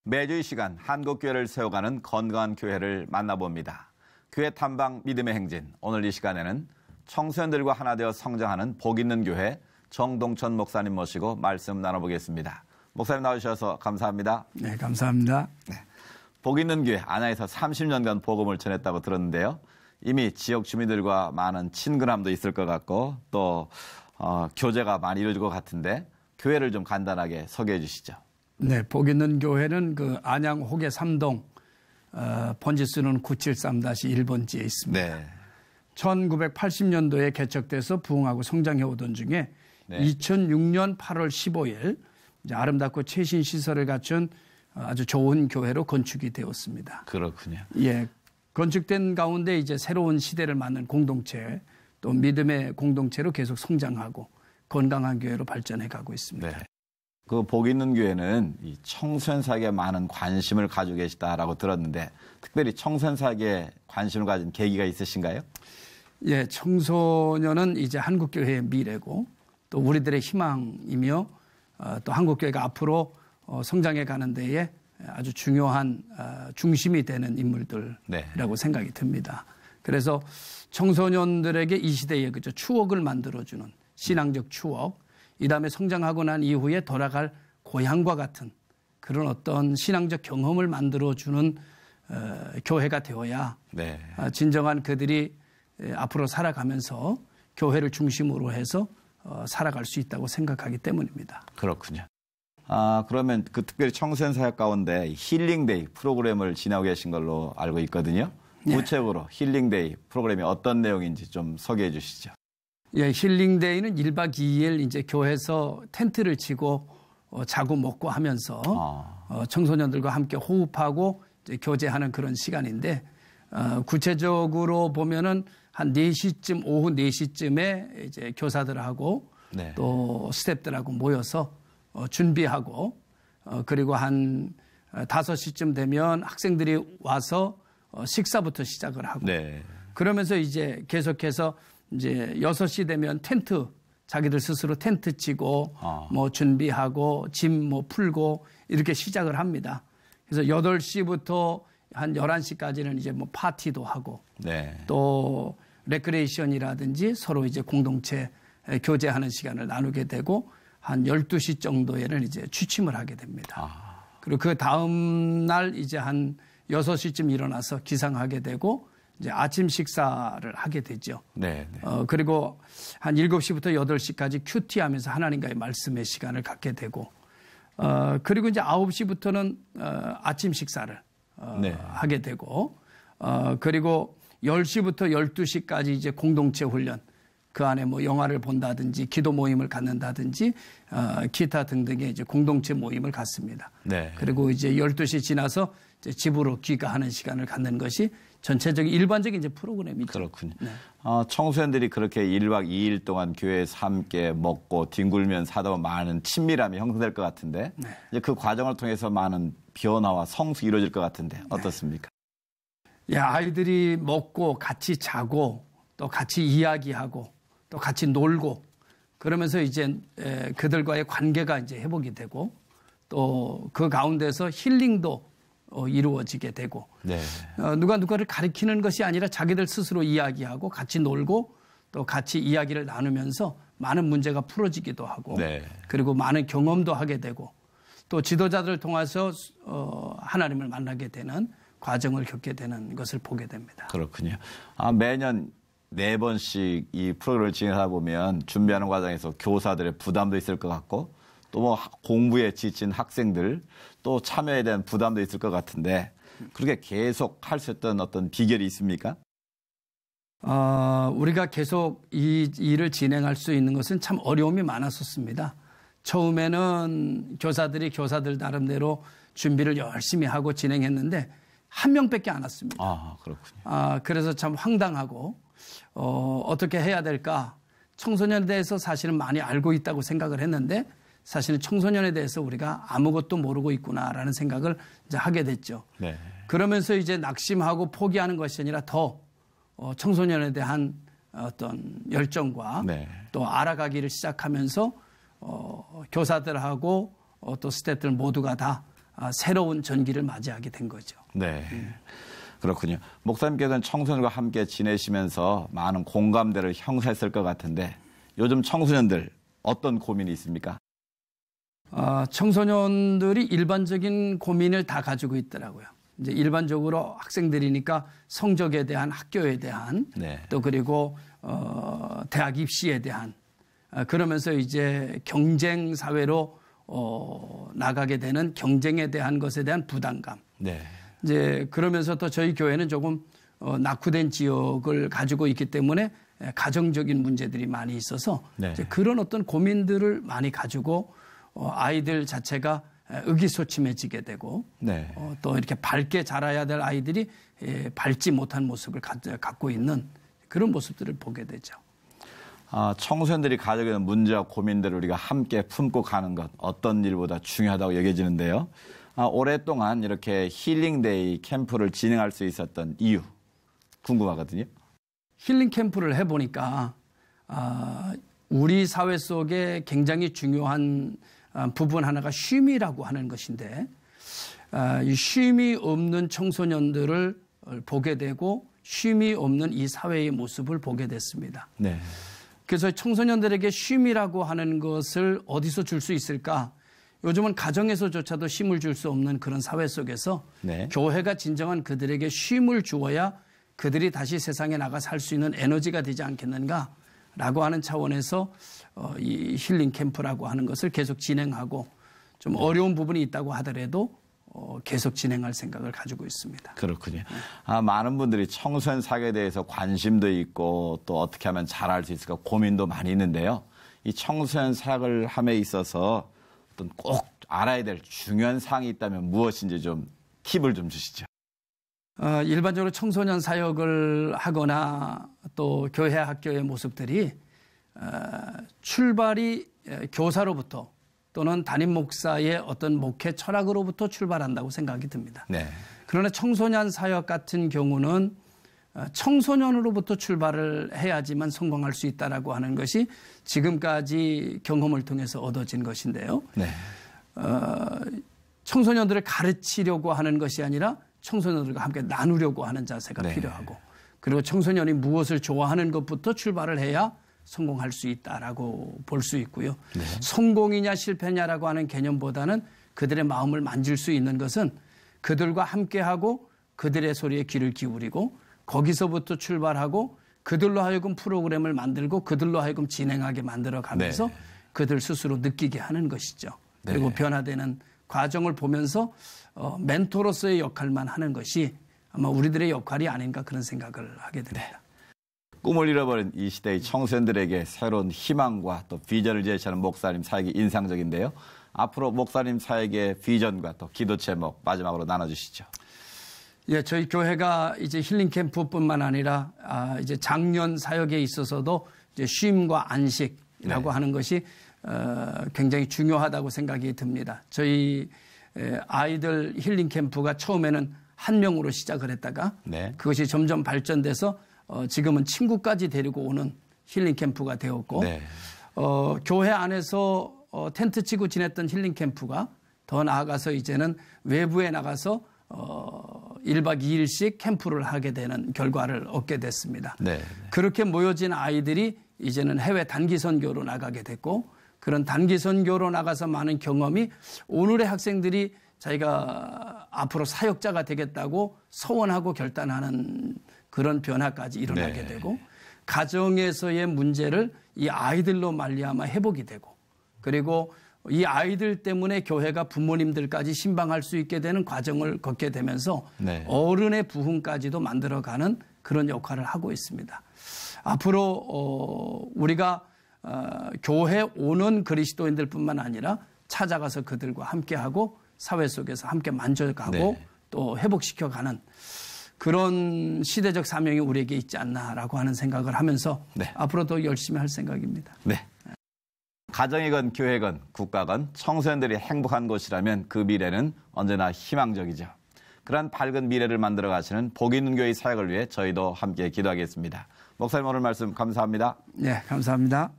매주 이 시간 한국교회를 세워가는 건강한 교회를 만나봅니다. 교회 탐방 믿음의 행진. 오늘 이 시간에는 청소년들과 하나 되어 성장하는 복 있는 교회 정동천 목사님 모시고 말씀 나눠보겠습니다. 목사님 나와주셔서 감사합니다. 네, 감사합니다. 네. 복 있는 교회 안야에서 30년간 복음을 전했다고 들었는데요. 이미 지역 주민들과 많은 친근함도 있을 것 같고 또 교제가 많이 이루어질 것 같은데 교회를 좀 간단하게 소개해 주시죠. 네, 복 있는 교회는 그 안양 호계 3동 번지수는 973-1번지에 있습니다. 네. 1980년도에 개척돼서 부흥하고 성장해 오던 중에 네. 2006년 8월 15일 이제 아름답고 최신 시설을 갖춘 아주 좋은 교회로 건축이 되었습니다. 그렇군요. 예, 건축된 가운데 이제 새로운 시대를 맞는 공동체 또 믿음의 공동체로 계속 성장하고 건강한 교회로 발전해 가고 있습니다. 네. 그 복 있는 교회는 이 청소년 사역에 많은 관심을 가지고 계시다라고 들었는데 특별히 청소년 사역에 관심을 가진 계기가 있으신가요? 예, 청소년은 이제 한국교회의 미래고 또 우리들의 희망이며 또 한국교회가 앞으로 성장해 가는 데에 아주 중요한 중심이 되는 인물들이라고 네. 생각이 듭니다. 그래서 청소년들에게 이 시대의 그저 추억을 만들어주는 신앙적 추억, 이 다음에 성장하고 난 이후에 돌아갈 고향과 같은 그런 어떤 신앙적 경험을 만들어주는 교회가 되어야 네. 진정한 그들이 앞으로 살아가면서 교회를 중심으로 해서 살아갈 수 있다고 생각하기 때문입니다. 그렇군요. 그러면 그 특별히 청소년 사역 가운데 힐링데이 프로그램을 진행하고 계신 걸로 알고 있거든요. 구체적으로 네. 힐링데이 프로그램이 어떤 내용인지 좀 소개해 주시죠. 예, 힐링데이는 1박 2일 이제 교회에서 텐트를 치고 자고 먹고 하면서 청소년들과 함께 호흡하고 이제 교제하는 그런 시간인데 구체적으로 보면은 한 4시쯤 오후 4시쯤에 이제 교사들하고 네. 또 스태프들하고 모여서 준비하고 그리고 한 5시쯤 되면 학생들이 와서 식사부터 시작을 하고 네. 그러면서 이제 계속해서 이제 6시 되면 텐트 자기들 스스로 텐트 치고 뭐 준비하고 짐 뭐 풀고 이렇게 시작을 합니다. 그래서 8시부터 한 11시까지는 이제 뭐 파티도 하고 네. 또 레크레이션이라든지 서로 이제 공동체 교제하는 시간을 나누게 되고 한 12시 정도에는 이제 취침을 하게 됩니다. 그리고 그 다음 날 이제 한 6시쯤 일어나서 기상하게 되고 이제 아침 식사를 하게 되죠. 네, 네. 그리고 한 7시부터 8시까지 큐티하면서 하나님과의 말씀의 시간을 갖게 되고 그리고 이제 9시부터는 아침 식사를 네. 하게 되고 그리고 10시부터 12시까지 이제 공동체 훈련 그 안에 뭐 영화를 본다든지 기도 모임을 갖는다든지 기타 등등의 이제 공동체 모임을 갖습니다. 네. 그리고 이제 12시 지나서 이제 집으로 귀가하는 시간을 갖는 것이 전체적인 일반적인 이제 프로그램이죠. 그렇군요. 네. 청소년들이 그렇게 1박 2일 동안 교회에서 함께 먹고 뒹굴면 사다 보면 많은 친밀함이 형성될 것 같은데 네. 이제 그 과정을 통해서 많은 변화와 성숙이 이루어질 것 같은데 어떻습니까? 네. 아이들이 먹고 같이 자고 또 같이 이야기하고 또 같이 놀고 그러면서 이제 그들과의 관계가 이제 회복이 되고 또 그 가운데서 힐링도 이루어지게 되고 네. 누가 누가를 가리키는 것이 아니라 자기들 스스로 이야기하고 같이 놀고 또 같이 이야기를 나누면서 많은 문제가 풀어지기도 하고 네. 그리고 많은 경험도 하게 되고 또 지도자들을 통해서 하나님을 만나게 되는 과정을 겪게 되는 것을 보게 됩니다. 그렇군요. 매년 4번씩 이 프로그램을 진행하다 보면 준비하는 과정에서 교사들의 부담도 있을 것 같고 또 뭐 공부에 지친 학생들 또 참여에 대한 부담도 있을 것 같은데 그렇게 계속 할 수 있던 어떤 비결이 있습니까? 우리가 계속 이 일을 진행할 수 있는 것은 참 어려움이 많았었습니다. 처음에는 교사들이 교사들 나름대로 준비를 열심히 하고 진행했는데 한 명밖에 안 왔습니다. 그렇군요. 그래서 참 황당하고 어떻게 해야 될까? 청소년에 대해서 사실은 많이 알고 있다고 생각을 했는데 사실은 청소년에 대해서 우리가 아무것도 모르고 있구나라는 생각을 이제 하게 됐죠. 네. 그러면서 이제 낙심하고 포기하는 것이 아니라 더 청소년에 대한 어떤 열정과 네. 또 알아가기를 시작하면서 교사들하고 또 스태프들 모두가 다 새로운 전기를 맞이하게 된 거죠. 네. 그렇군요. 목사님께서는 청소년과 함께 지내시면서 많은 공감대를 형성했을 것 같은데 요즘 청소년들 어떤 고민이 있습니까? 청소년들이 일반적인 고민을 다 가지고 있더라고요. 이제 일반적으로 학생들이니까 성적에 대한, 학교에 대한, 네. 또 그리고 대학 입시에 대한, 그러면서 이제 경쟁 사회로 나가게 되는 경쟁에 대한 것에 대한 부담감. 네. 이제 그러면서 또 저희 교회는 조금 낙후된 지역을 가지고 있기 때문에 가정적인 문제들이 많이 있어서 네. 이제 그런 어떤 고민들을 많이 가지고 아이들 자체가 의기소침해지게 되고 네. 또 이렇게 밝게 자라야 될 아이들이 밝지 못한 모습을 갖고 있는 그런 모습들을 보게 되죠. 청소년들이 가지고 있는 문제와 고민들을 우리가 함께 품고 가는 것 어떤 일보다 중요하다고 여겨지는데요. 오랫동안 이렇게 힐링데이 캠프를 진행할 수 있었던 이유 궁금하거든요. 힐링 캠프를 해보니까 우리 사회 속에 굉장히 중요한 부분 하나가 쉼이라고 하는 것인데 이 쉼이 없는 청소년들을 보게 되고 쉼이 없는 이 사회의 모습을 보게 됐습니다. 네. 그래서 청소년들에게 쉼이라고 하는 것을 어디서 줄 수 있을까? 요즘은 가정에서조차도 쉼을 줄 수 없는 그런 사회 속에서 네. 교회가 진정한 그들에게 쉼을 주어야 그들이 다시 세상에 나가 살 수 있는 에너지가 되지 않겠는가라고 하는 차원에서 이 힐링 캠프라고 하는 것을 계속 진행하고 좀 어려운 부분이 있다고 하더라도 계속 진행할 생각을 가지고 있습니다. 그렇군요. 많은 분들이 청소년 사역에 대해서 관심도 있고 또 어떻게 하면 잘할 수 있을까 고민도 많이 있는데요. 이 청소년 사역을 함에 있어서 어떤 꼭 알아야 될 중요한 사항이 있다면 무엇인지 좀 팁을 좀 주시죠. 일반적으로 청소년 사역을 하거나 또 교회 학교의 모습들이 출발이 교사로부터 또는 담임 목사의 어떤 목회 철학으로부터 출발한다고 생각이 듭니다. 네. 그러나 청소년 사역 같은 경우는 청소년으로부터 출발을 해야지만 성공할 수 있다라고 하는 것이 지금까지 경험을 통해서 얻어진 것인데요. 네. 청소년들을 가르치려고 하는 것이 아니라 청소년들과 함께 나누려고 하는 자세가 네. 필요하고 그리고 청소년이 무엇을 좋아하는 것부터 출발을 해야 성공할 수 있다라고 볼 수 있고요. 네. 성공이냐 실패냐라고 하는 개념보다는 그들의 마음을 만질 수 있는 것은 그들과 함께하고 그들의 소리에 귀를 기울이고 거기서부터 출발하고 그들로 하여금 프로그램을 만들고 그들로 하여금 진행하게 만들어가면서 네. 그들 스스로 느끼게 하는 것이죠. 그리고 네. 변화되는 과정을 보면서 멘토로서의 역할만 하는 것이 아마 우리들의 역할이 아닌가 그런 생각을 하게 됩니다. 네. 꿈을 잃어버린 이 시대의 청소년들에게 새로운 희망과 또 비전을 제시하는 목사님 사역이 인상적인데요. 앞으로 목사님 사역의 비전과 또 기도 제목 마지막으로 나눠주시죠. 예, 저희 교회가 이제 힐링 캠프뿐만 아니라 이제 장년 사역에 있어서도 이제 쉼과 안식이라고 네. 하는 것이 굉장히 중요하다고 생각이 듭니다. 저희 아이들 힐링 캠프가 처음에는 한 명으로 시작을 했다가 네. 그것이 점점 발전돼서 지금은 친구까지 데리고 오는 힐링 캠프가 되었고 네. 교회 안에서 텐트 치고 지냈던 힐링 캠프가 더 나아가서 이제는 외부에 나가서 1박 2일씩 캠프를 하게 되는 결과를 얻게 됐습니다. 네. 그렇게 모여진 아이들이 이제는 해외 단기 선교로 나가게 됐고 그런 단기 선교로 나가서 많은 경험이 오늘의 학생들이 자기가 앞으로 사역자가 되겠다고 소원하고 결단하는 그런 변화까지 일어나게 네. 되고 가정에서의 문제를 이 아이들로 말미암아 회복이 되고 그리고 이 아이들 때문에 교회가 부모님들까지 신방할 수 있게 되는 과정을 걷게 되면서 네. 어른의 부흥까지도 만들어가는 그런 역할을 하고 있습니다. 앞으로 우리가 교회 오는 그리스도인들뿐만 아니라 찾아가서 그들과 함께하고 사회 속에서 함께 만져가고 네. 또 회복시켜가는 그런 시대적 사명이 우리에게 있지 않나라고 하는 생각을 하면서 네. 앞으로 더 열심히 할 생각입니다. 네. 가정이건 교회건 국가건 청소년들이 행복한 곳이라면 그 미래는 언제나 희망적이죠. 그런 밝은 미래를 만들어 가시는 복 있는 교회 사역을 위해 저희도 함께 기도하겠습니다. 목사님 오늘 말씀 감사합니다. 네, 감사합니다.